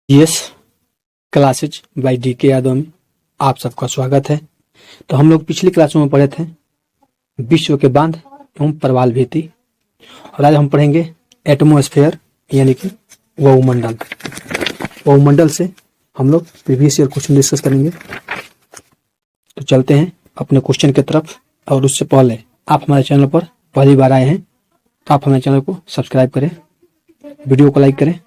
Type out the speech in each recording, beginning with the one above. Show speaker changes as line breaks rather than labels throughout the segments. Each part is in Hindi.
Yes classes by DK Yadav में आप सबका स्वागत है। तो हम लोग पिछली क्लासों में पढ़े थे विश्व के बांध एवं प्रवाल भित्ति, और आज हम पढ़ेंगे एटमॉस्फेयर यानी कि वायुमंडल। वायुमंडल से हम लोग प्रीवियस ईयर क्वेश्चन डिस्कस करेंगे। तो चलते हैं अपने क्वेश्चन की तरफ, और उससे पहले आप हमारे चैनल पर पहली बार आए हैं तो आप हमारे चैनल को सब्सक्राइब करें, वीडियो को लाइक करें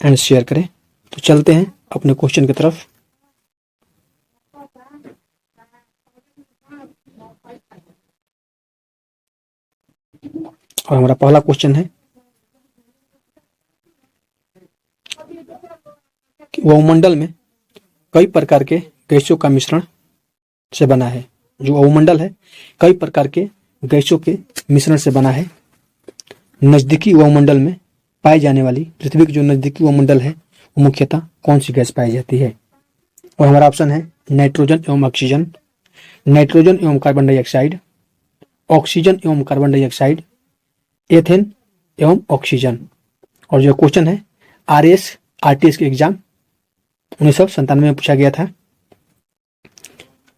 एंड शेयर करें। तो चलते हैं अपने क्वेश्चन की तरफ। और हमारा पहला क्वेश्चन है कि वायुमंडल में कई प्रकार के गैसों का मिश्रण से बना है। जो वायुमंडल है कई प्रकार के गैसों के मिश्रण से बना है। नजदीकी वायुमंडल में पाई जाने वाली पृथ्वी की जो नजदीकी वायुमंडल है वो मुख्यतः कौन सी गैस पाई जाती है? और हमारा ऑप्शन है नाइट्रोजन एवं ऑक्सीजन, नाइट्रोजन एवं कार्बन डाइऑक्साइड, ऑक्सीजन एवं कार्बन डाइऑक्साइड, एथेन एवं ऑक्सीजन। और जो क्वेश्चन है RTS के एग्जाम 1997 में पूछा गया था।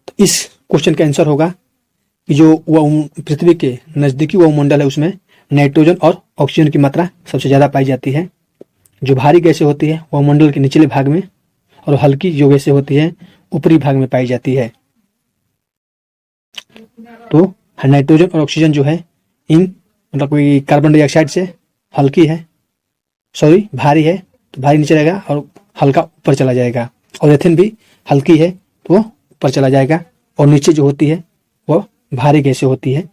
तो इस क्वेश्चन का आंसर होगा कि जो पृथ्वी के नजदीकी वायुमंडल है उसमें नाइट्रोजन और ऑक्सीजन की मात्रा सबसे ज्यादा पाई जाती है। जो भारी गैसें होती है वायुमंडल के निचले भाग में, और हल्की जो गैसें होती है ऊपरी भाग में पाई जाती है। तो नाइट्रोजन और ऑक्सीजन जो है इन मतलब कोई कार्बन डाइऑक्साइड से हल्की है, भारी है तो भारी नीचे रहेगा और हल्का ऊपर चला जाएगा। और एथेन भी हल्की है तो वो ऊपर चला जाएगा, और नीचे जो होती है वो भारी गैसें होती है।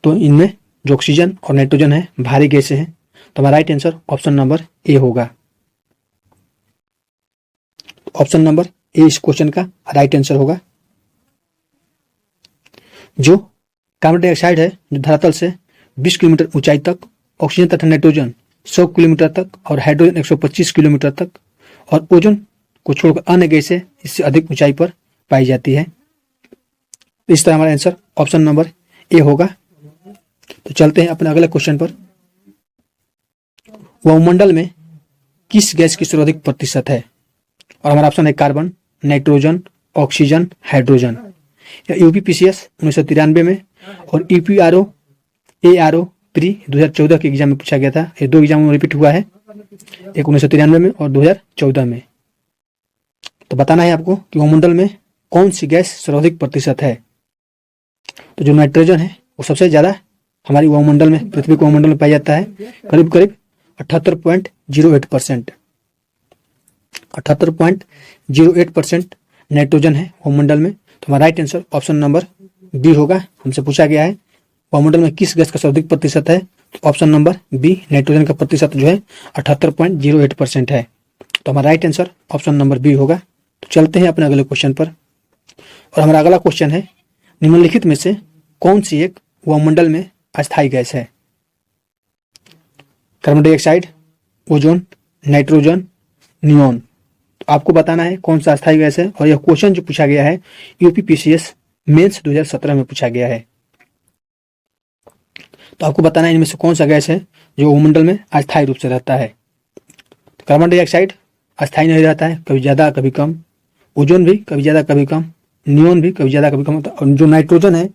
तो इनमें जो ऑक्सीजन और नाइट्रोजन है भारी गैसें हैं। तो हमारा right answer option number A होगा। ऑप्शन नंबर ए इस क्वेश्चन का राइट आंसर होगा। जो कार्बन डाइऑक्साइड है जो धरातल से 20 किलोमीटर ऊंचाई तक, ऑक्सीजन तथा नाइट्रोजन 100 किलोमीटर तक, और हाइड्रोजन 125 किलोमीटर तक, और ओजोन को छोड़कर अन्य गैसें इससे अधिक ऊंचाई पर पाई जाती है। इस तरह हमारा आंसर ऑप्शन नंबर ए होगा। तो चलते हैं अपने अगले क्वेश्चन पर। वायुमंडल में किस गैस की सर्वाधिक प्रतिशत है? और हमारा ऑप्शन है carbon, nitrogen, oxygen, hydrogen. UPPCS 1993 में और EPRO ARO प्री 2014 के एग्जाम में पूछा गया था। ये दो एग्जाम में रिपीट हुआ है, एक 1993 में और 2014 में। तो बताना है आपको कि वायुमंडल में कौन सी गैस सर्वाधिक प्रतिशत है। तो जो नाइट्रोजन है वो सबसे ज्यादा हमारी वायुमंडल में, पृथ्वी के वायुमंडल में पाया जाता है। करीब करीब 78.08%। 78.08% नाइट्रोजन है वायुमंडल में। तो हमारा right answer option number B होगा। हमसे पूछा गया है वायुमंडल में किस गैस का सर्वाधिक प्रतिशत है, तो ऑप्शन नंबर बी नाइट्रोजन का प्रतिशत जो है 78.08% है। तो हमारा right answer option number B होगा। तो चलते हैं अपने अगले क्वेश्चन पर। और हमारा अगला क्वेश्चन है निम्नलिखित में से कौन सी एक वायुमंडल में अस्थायी गैस है? Carbon dioxide, ozone, nitrogen, neon. तो आपको बताना है कौन सा अस्थायी गैस है। और यह क्वेश्चन जो पूछा गया है UPPCS मेंस 2017 में पूछा गया है। तो आपको बताना है इनमें से कौन सा गैस है जो वायुमंडल में अस्थायी रूप से रहता है। तो कार्बन डाइऑक्साइड अस्थायी नहीं रहता है, कभी ज्यादा कभी कम। ओजोन भी कभी ज्यादा कभी कम, नियोन भी कभी ज्यादा कभी कम होता है। और जो नाइट्रोजन है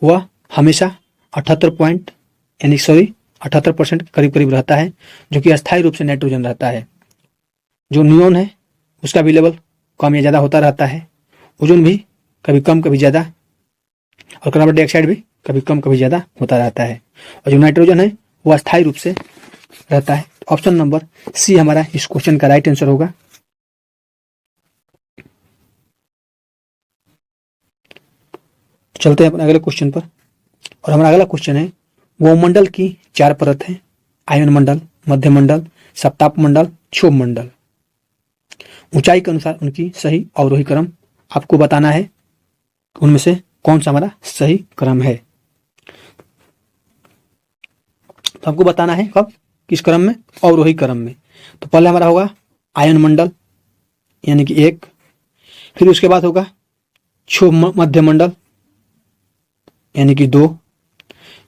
वह हमेशा 78% करीब करीब रहता है, जो कि अस्थायी रूप से नाइट्रोजन रहता है। जो नियोन है उसका भी लेवल कम या ज्यादा होता रहता है। ओजोन भी कभी कम कभी ज्यादा, और कार्बन डाइऑक्साइड भी कभी कम कभी ज्यादा होता रहता है। और जो नाइट्रोजन है वो अस्थायी रूप से रहता है। ऑप्शन नंबर सी हमारा इस क्वेश्चन का राइट आंसर होगा। चलते हैं अपने अगले क्वेश्चन पर। और हमारा अगला क्वेश्चन है वायुमंडल की 4 परत है: आयन मंडल, मध्य मंडल, सप्ताप मंडल, क्षोभ मंडल। ऊंचाई के अनुसार उनकी सही अवरोही क्रम आपको बताना है, उनमें से कौन सा हमारा सही क्रम है। तो आपको बताना है कब, किस क्रम में? अवरोही क्रम में। तो पहले हमारा होगा आयन मंडल यानी कि 1, फिर उसके बाद होगा क्षोभ मध्य मंडल यानी कि 2,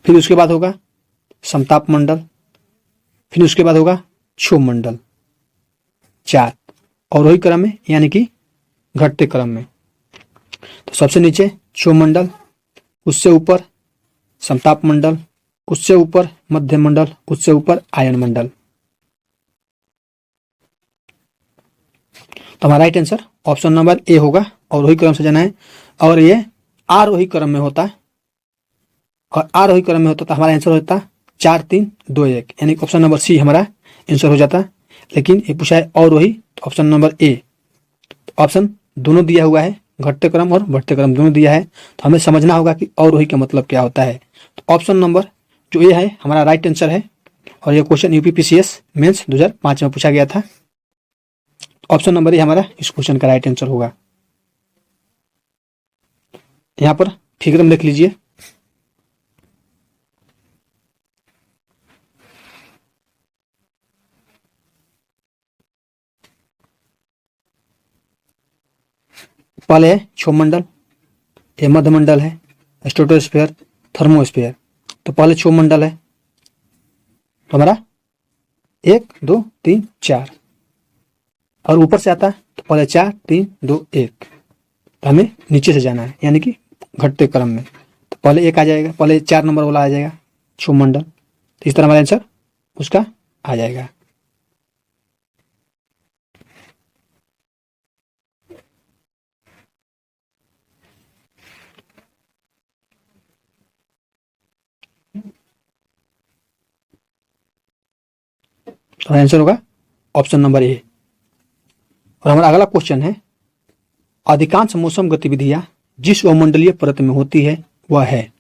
फिर उसके बाद होगा समताप मंडल, फिर उसके बाद होगा क्षोभ मंडल। 4, अवरोही क्रम में यानी कि घटते क्रम में। तो सबसे नीचे क्षोभमंडल, उससे ऊपर समताप मंडल, उससे ऊपर मध्य मंडल, उससे ऊपर आयन मंडल। तो हमारा right answer option number A होगा, अवरोही क्रम से जाना है। और ये आरोही क्रम में होता है, और आरोही क्रम में होता तो हमारा आंसर होता 4 3 2 1, यानी ऑप्शन नंबर सी हमारा आंसर हो जाता। लेकिन ये पूछा है अवरोही, तो ऑप्शन नंबर ए। ऑप्शन दोनों दिया हुआ है, घटते क्रम और बढ़ते क्रम दोनों दिया है, तो हमें समझना होगा कि अवरोही का मतलब क्या होता है। तो ऑप्शन नंबर जो ए है हमारा राइट आंसर है। और ये क्वेश्चन यूपीपीसीएस मेंस 2005 में पूछा गया था। ऑप्शन नंबर ए हमारा इस क्वेश्चन का राइट आंसर होगा। यहां पर फिगर में लिख लीजिए। पहले है क्षोभमंडल, ये मध्यमंडल है, स्ट्रेटोस्फीयर, थर्मोस्फीयर। तो पहले क्षोभमंडल है, तो हमारा 1 2 3 4, और ऊपर से आता है तो पहले 4 3 2 1। तो हमें नीचे से जाना है यानी कि घटते क्रम में। तो पहले 1 आ जाएगा, पहले 4 नंबर वाला आ जाएगा क्षोभमंडल। तो इस तरह हमारा आंसर उसका आ जाएगा। तो आंसर होगा ऑप्शन नंबर ए। और हमारा अगला क्वेश्चन है, अधिकांश मौसम गतिविधियां जिस वायुमंडलीय परत में होती है वह है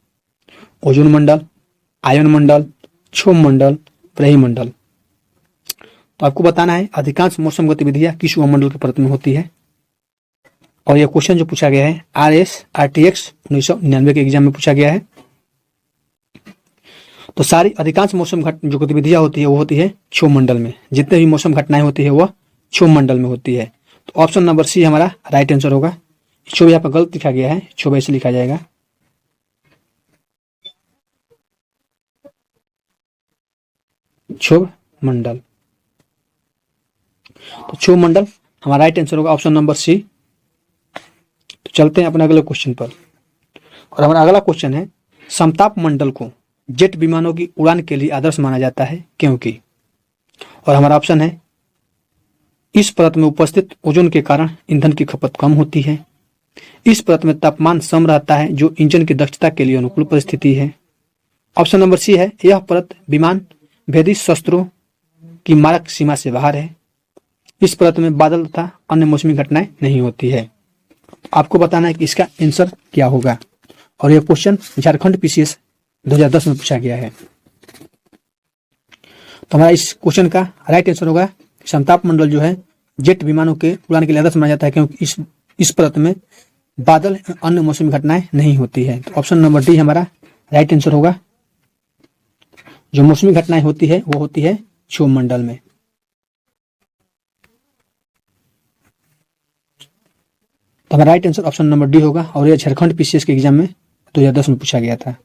ओजोन मंडल, आयन मंडल, क्षोभमंडल, ब्रह्मंडल। तो आपको बताना है अधिकांश मौसम गतिविधियां किस वायुमंडल की परत में होती है। और यह क्वेश्चन जो पूछा गया है RS-RTX 1999 के एग्जाम में पूछा गया है। तो सारी अधिकांश मौसम जो गतिविधियां होती है वो होती है क्षोभमंडल में। जितने भी मौसम घटनाएं होती है वह क्षोभमंडल में होती है। तो ऑप्शन नंबर सी हमारा राइट आंसर होगा। क्षोभ यहाँ पर गलत लिखा गया है, क्षोभ ऐसे लिखा जाएगा। क्षोभ मंडल, तो क्षोभ मंडल हमारा राइट आंसर होगा ऑप्शन नंबर सी। तो चलते हैं अपने अगले क्वेश्चन पर। और हमारा अगला क्वेश्चन है, समताप मंडल को जेट विमानों की उड़ान के लिए आदर्श माना जाता है क्योंकि। और हमारा ऑप्शन है, इस परत में उपस्थित ओजोन के कारण ईंधन की खपत कम होती है, इस परत में तापमान सम रहता है जो इंजन की दक्षता के लिए अनुकूल परिस्थिति है। ऑप्शन नंबर सी है, यह परत विमान भेदी शस्त्रों की मारक सीमा से बाहर है, इस परत में बादल तथा अन्य मौसमी घटनाएं नहीं होती है। आपको बताना है कि इसका आंसर क्या होगा। और यह क्वेश्चन झारखंड पीसीएस 2010 में पूछा गया है। तो हमारा इस क्वेश्चन का राइट आंसर होगा, समताप मंडल जो है जेट विमानों के उड़ान के लिए आदर्श माना जाता है क्योंकि इस परत में बादल अन्य मौसमी घटनाएं नहीं होती है। तो ऑप्शन नंबर डी हमारा राइट आंसर होगा। जो मौसमी घटनाएं होती है वो होती है क्षोभमंडल में। तो हमारा right answer option number D होगा। और यह झारखंड पीसीएस के एग्जाम में 2010 में पूछा गया था।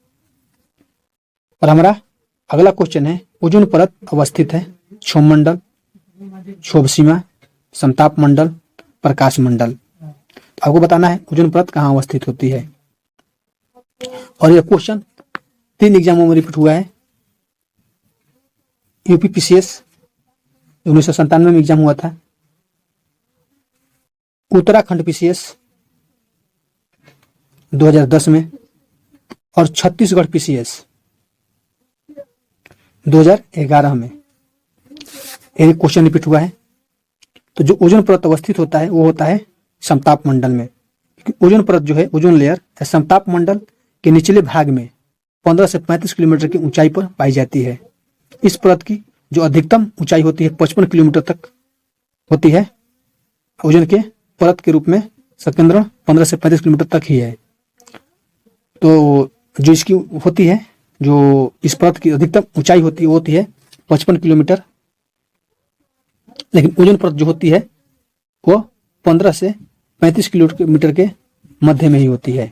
और हमारा अगला क्वेश्चन है, ओजोन परत अवस्थित है क्षोभमंडल, क्षोभ सीमा, समताप मंडल, प्रकाश मंडल। तो आपको बताना है ओजोन परत कहाँ अवस्थित होती है। और यह क्वेश्चन 3 एग्जामों में रिपीट हुआ है। यूपीपीसीएस 1997 में एग्जाम हुआ था, उत्तराखंड पीसीएस 2010 में, और छत्तीसगढ़ पीसीएस 2011 में एक क्वेश्चन रिपीट हुआ है। तो जो ओजोन परत अवस्थित होता है वो होता है समताप मंडल में, क्योंकि ओजोन परत जो है ओजोन लेयर समताप मंडल के निचले भाग में 15 से 35 किलोमीटर की ऊंचाई पर पाई जाती है। इस परत की जो अधिकतम ऊंचाई होती है 55 किलोमीटर तक होती है। ओजोन के परत के रूप में संकेंद्रण 15 से 35 किलोमीटर तक ही है। तो जो इसकी होती है, जो इस परत की अधिकतम ऊंचाई होती है वो होती है 55 किलोमीटर, लेकिन ओजोन परत जो होती है वो 15 से 35 किलोमीटर के मध्य में ही होती है।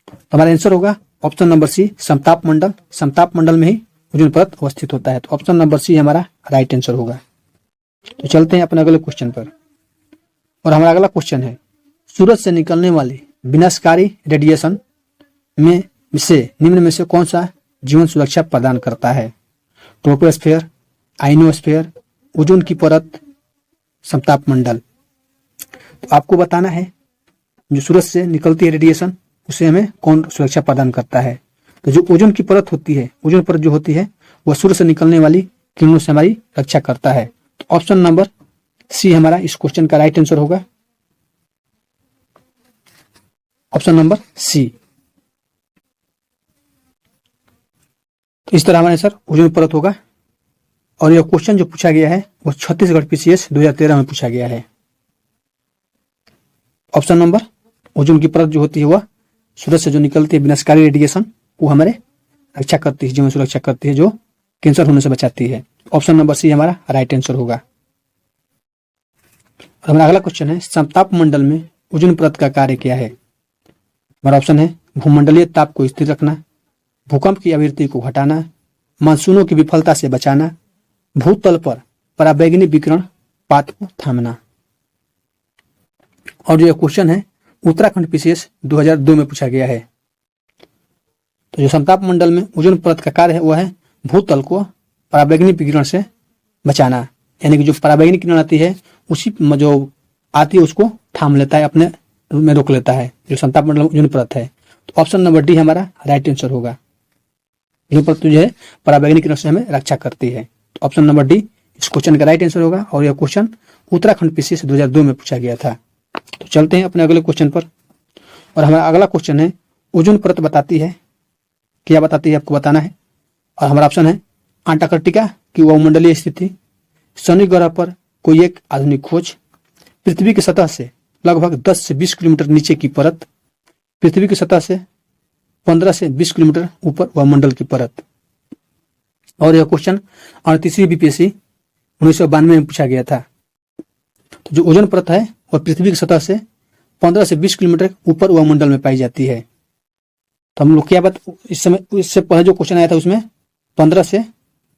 तो हमारा आंसर होगा ऑप्शन नंबर सी, समताप मंडल। समताप मंडल में ही ओजोन परत अवस्थित होता है। तो ऑप्शन नंबर सी हमारा राइट आंसर होगा। तो चलते हैं अपने अगले क्वेश्चन पर। और हमारा अगला क्वेश्चन है, सूरज से निकलने वाली विनाशकारी रेडिएशन में से निम्न में से कौन सा जीवन सुरक्षा प्रदान करता है? ट्रोपोस्फेयर, आइनोस्फेयर, ओजोन की परत, समताप मंडल। तो आपको बताना है जो सूरज से निकलती है रेडिएशन उसे हमें कौन सुरक्षा प्रदान करता है। तो जो ओजोन की परत होती है, ओजोन परत जो होती है वह सूर्य से निकलने वाली किरणों से हमारी रक्षा करता है। तो ऑप्शन नंबर सी हमारा इस क्वेश्चन का राइट आंसर होगा। Option number C. तो इस तरह हमारे आंसर ओजोन परत होगा। और यह क्वेश्चन जो पूछा गया है वह छत्तीसगढ़ पीसीएस 2013 में पूछा गया है। ऑप्शन नंबर, ओजोन की परत जो होती है वह सूरज से जो निकलती है विनाशकारी रेडिएशन वो हमारे रक्षा करती है, जीवन सुरक्षा करती है, जो कैंसर होने से बचाती है। ऑप्शन नंबर सी हमारा राइट आंसर होगा। और हमारा अगला क्वेश्चन है, समताप मंडल में ओजोन परत का कार्य क्या है? हमारा ऑप्शन है भूमंडलीय ताप को स्थिर रखना, भूकंप की आवृत्ति को घटाना, मानसूनों की विफलता से बचाना, भूतल पर पराबैंगनी विकिरण पात को थामना। और जो क्वेश्चन है उत्तराखंड पीसीएस 2002 में पूछा गया है। तो जो समताप मंडल में ओजोन परत का कार्य है वह है भूतल को पराबैंगनी विकिरण से बचाना, यानी कि जो पराबैंगनी किरण आती है उसी जो आती है उसको थाम लेता है, अपने में रोक लेता है, जो समताप मंडल में ओजोन परत है। तो ऑप्शन नंबर डी हमारा राइट आंसर होगा। ओजोन परत जो है पराबैंगनी किरण से हमें रक्षा करती है। तो ऑप्शन नंबर डी इस क्वेश्चन का राइट आंसर होगा। और यह क्वेश्चन उत्तराखंड पीसीएस 2002 में पूछा गया था। तो चलते हैं अपने अगले क्वेश्चन पर। और हमारा अगला क्वेश्चन है, ओजोन परत बताती है, क्या बताती है आपको बताना है। और हमारा ऑप्शन है अंटार्कटिका की वायुमंडलीय स्थिति, शनि ग्रह पर कोई एक आधुनिक खोज, पृथ्वी की सतह से लगभग 10 से 20 किलोमीटर नीचे की परत, पृथ्वी की सतह से 15 से 20 किलोमीटर ऊपर वायुमंडल की परत। और यह क्वेश्चन 38वीं बीपीएससी 1992 में पूछा गया था। तो जो ओजोन परत है और पृथ्वी की सतह से 15 से 20 किलोमीटर ऊपर वायुमंडल में पाई जाती है। तो हम लोग क्या बात इस समय, इससे पहले जो क्वेश्चन आया था उसमें 15 से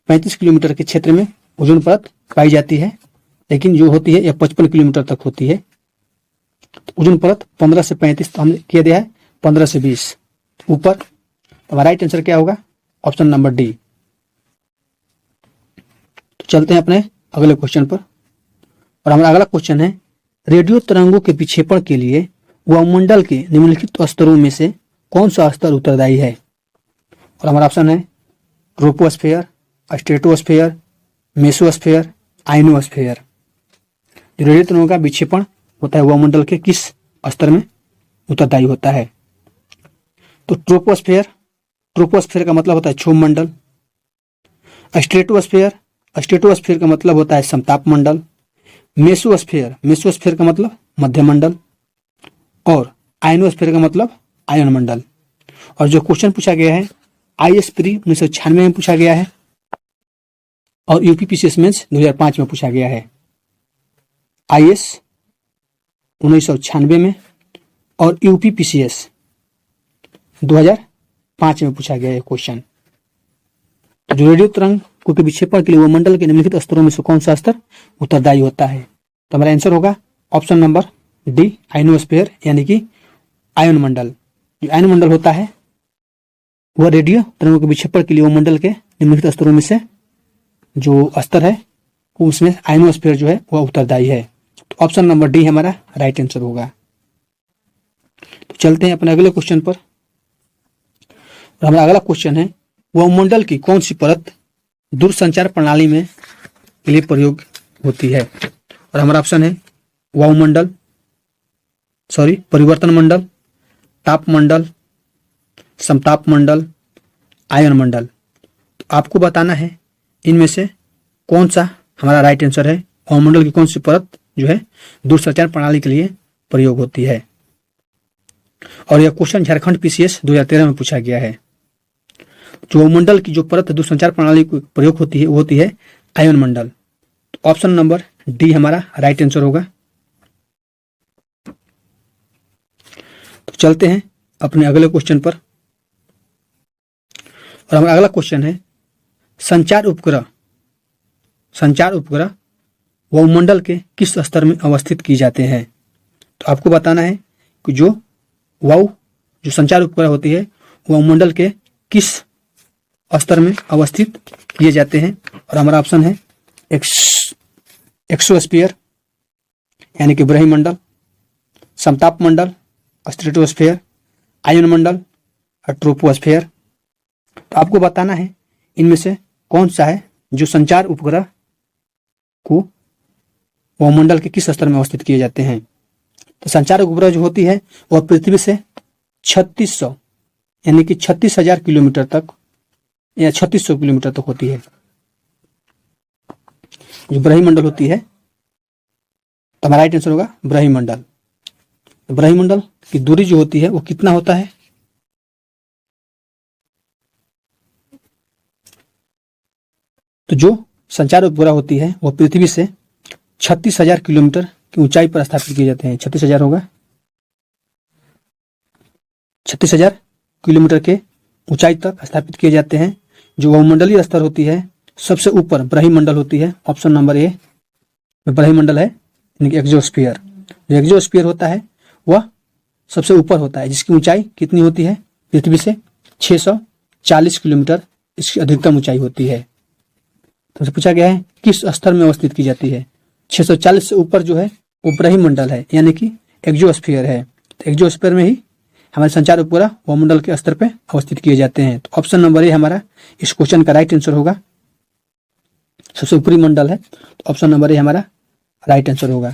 35 किलोमीटर के क्षेत्र में ओजोन परत पाई जाती है, लेकिन जो होती है यह 55 किलोमीटर तक होती है। तो ओजोन परत 15 से 35, तो हमने किया दिया है 15 से 20 ऊपर। तो हमारा राइट आंसर क्या होगा? Option number D. तो चलते हैं अपने अगले क्वेश्चन पर। और हमारा अगला क्वेश्चन है, रेडियो तरंगों के विक्षेपण के लिए वायुमंडल के निम्नलिखित स्तरों में से कौन सा स्तर उत्तरदायी है? और हमारा ऑप्शन है ट्रोपोस्फेयर, स्ट्रेटोस्फेयर, मेसोस्फेयर, आइनोस्फेयर। जो रेडियो तरंगों का विक्षेपण होता है वायुमंडल के किस स्तर में उत्तरदायी होता है? तो ट्रोपोस्फेयर, ट्रोपोस्फेयर का मतलब होता है क्षोभ मंडल। स्ट्रेटोस्फेयर, स्ट्रेटोस्फेयर का मतलब होता है समताप मंडल। मेसोस्फेयर, मेसोस्फेयर का मतलब मध्य मंडल। और आयनोस्फेयर का मतलब आयन मंडल। और जो क्वेश्चन पूछा गया है IS प्री 1996 में पूछा गया है और यूपीपीसीएस मेंस 2005 में पूछा गया है। IS 1996 में और यूपीपीसीएस 2005 में पूछा गया है क्वेश्चन। तो जो रेडियो तरंग के विक्षेपण के लिए वो मंडल के निम्नलिखित स्तरों में से कौन सा स्तर उत्तरदायी होता है? तो हमारा आंसर होगा ऑप्शन नंबर डी, आइनोस्फेयर, यानी कि आयन मंडल। जो आयन मंडल होता है वह रेडियो तरंगों के विक्षेपण के लिए वो मंडल के निम्नलिखित स्तरों में से जो स्तर है उसमें आइनोस्फेयर जो है वह उत्तरदायी है। तो ऑप्शन नंबर डी हमारा राइट आंसर होगा। तो चलते हैं अपने अगले क्वेश्चन पर। और हमारा अगला क्वेश्चन है, वायुमंडल की कौन सी परत दूरसंचार प्रणाली में के लिए प्रयोग होती है? और हमारा ऑप्शन है वायुमंडल, परिवर्तन मंडल, ताप मंडल, समताप मंडल, आयन मंडल। तो आपको बताना है इनमें से कौन सा हमारा राइट आंसर है। वायुमंडल की कौन सी परत जो है दूरसंचार प्रणाली के लिए प्रयोग होती है? और यह क्वेश्चन झारखंड पीसीएस 2013 में पूछा गया है। जो वायुमंडल की जो परत दूरसंचार प्रणाली को प्रयोग होती है वो होती है आयन मंडल। तो ऑप्शन नंबर डी हमारा राइट आंसर होगा। तो चलते हैं अपने अगले क्वेश्चन पर। और हमारा अगला क्वेश्चन है, संचार उपग्रह वायुमंडल के किस स्तर में अवस्थित किए जाते हैं। तो आपको बताना है कि जो संचार उपग्रह होती है वायुमंडल के किस स्तर में अवस्थित किए जाते हैं। और हमारा ऑप्शन है एक्सोस्फीयर यानी कि ब्रह्मंडल, समताप मंडल, स्ट्रेटोस्फीयर, आयन मंडल और ट्रोपोस्फीयर। तो आपको बताना है इनमें से कौन सा है जो संचार उपग्रह को वायुमंडल के किस स्तर में अवस्थित किए जाते हैं। तो संचार उपग्रह जो होती है वह पृथ्वी से 3600 यानी कि 36,000 किलोमीटर तक या 3600 किलोमीटर तक होती है। जो ब्रह्मंडल होती है तो हमारा राइट आंसर होगा ब्रह्मंडल। तो ब्रह्मंडल की दूरी जो होती है वो कितना होता है। तो जो संचार उपग्रह होती है वह पृथ्वी से 36,000 किलोमीटर की ऊंचाई पर स्थापित किए जाते हैं। 36,000 होगा, 36,000 किलोमीटर के ऊंचाई तक स्थापित किए जाते हैं। जो वायुमंडलीय स्तर होती है सबसे ऊपर ब्रह्मंडल होती है। ऑप्शन नंबर ए ब्रह्मंडल है यानी कि एक्सोस्फीयर। जो एक्सोस्फीयर होता है वह सबसे ऊपर होता है जिसकी ऊंचाई कितनी होती है पृथ्वी से 640 किलोमीटर इसकी अधिकतम ऊंचाई होती है। तो पूछा गया है किस स्तर में अवस्थित की जाती है। 640 से ऊपर जो है वो ब्रह्मंडल है यानी कि एक्सोस्फीयर है। तो एक्सोस्फीयर में ही हमारे संचार उपग्रह वायुमंडल के स्तर पर अवस्थित किए जाते हैं। तो ऑप्शन नंबर ए हमारा इस क्वेश्चन का राइट आंसर होगा। सबसे ऊपरी मंडल है तो ऑप्शन नंबर ए हमारा राइट आंसर होगा।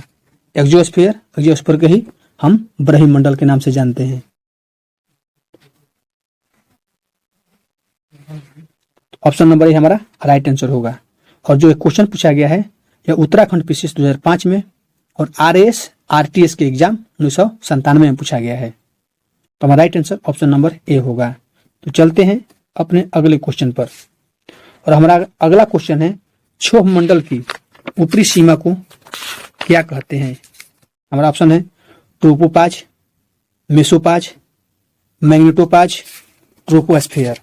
एक्सोस्फीयर के ही हम ब्रह्मंडल के नाम से जानते हैं। ऑप्शन नंबर ए हमारा राइट आंसर होगा। और जो एक क्वेश्चन पूछा गया है यह उत्तराखंड पीसीएस 2005 में और RAS RTS के एग्जाम 1997 में पूछा गया है। तो हमारा right answer option number A होगा। तो चलते हैं अपने अगले क्वेश्चन पर। और हमारा अगला क्वेश्चन है क्षोभ मंडल की ऊपरी सीमा को क्या कहते हैं। हमारा ऑप्शन है ट्रोपोपाज, मेसोपाज, मैग्नेटोपाज, ट्रोपोस्फीयर।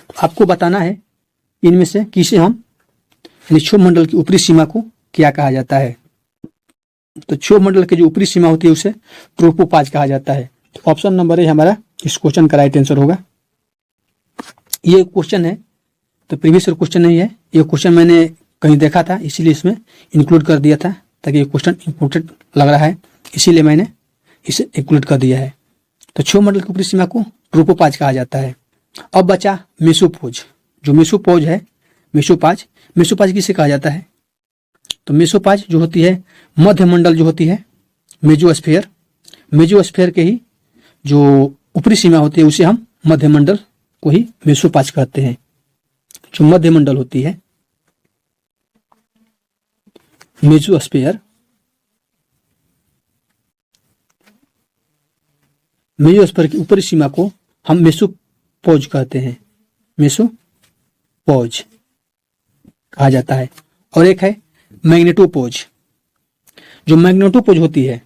तो आपको बताना है इनमें से किसे हम क्षोभ मंडल की ऊपरी सीमा को क्या कहा जाता है। तो क्षोभ मंडल की जो ऊपरी सीमा होती है उसे ट्रोपोपाज कहा जाता है। तो ऑप्शन नंबर ए हमारा इस क्वेश्चन का राइट आंसर होगा। ये क्वेश्चन है तो प्रीवियस क्वेश्चन नहीं है, ये क्वेश्चन मैंने कहीं देखा था इसीलिए इसमें इंक्लूड कर दिया था ताकि ये क्वेश्चन इंपॉर्टेंट लग रहा है इसीलिए मैंने इसे इंक्लूड कर दिया है। तो क्षोभ मंडल की ऊपरी सीमा को ट्रोपोपाज कहा जाता है। अब बचा मेसोपोज। जो मेसोपोज है मेसोपाज किसे कहा जाता है। तो मेसोपाज जो होती है मध्य मंडल जो होती है मेजोस्फीयर के ही जो ऊपरी सीमा होती है उसे हम मध्य मंडल को ही मेसोपाज कहते हैं। जो मध्य मंडल होती है मेजोस्फीयर की ऊपरी सीमा को हम मेसोपोज कहते हैं, मेसोपोज कहा जाता है। और एक है मैग्नेटोपोज। जो मैग्नेटोपोज होती है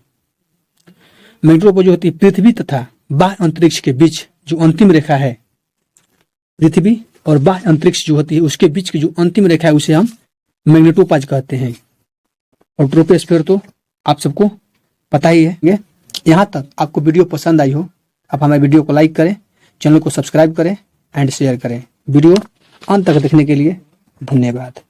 पृथ्वी तथा बाह्य अंतरिक्ष के बीच जो अंतिम रेखा है, पृथ्वी और बाह्य अंतरिक्ष जो होती है उसके बीच की जो अंतिम रेखा है उसे हम मैग्नेटोपोज कहते हैं। और ट्रोपोस्फीयर तो आप सबको पता ही है। यहाँ तक आपको वीडियो पसंद आई हो आप हमारे वीडियो को लाइक करें, चैनल को सब्सक्राइब करें एंड शेयर करें। वीडियो अंत तक देखने के लिए धन्यवाद।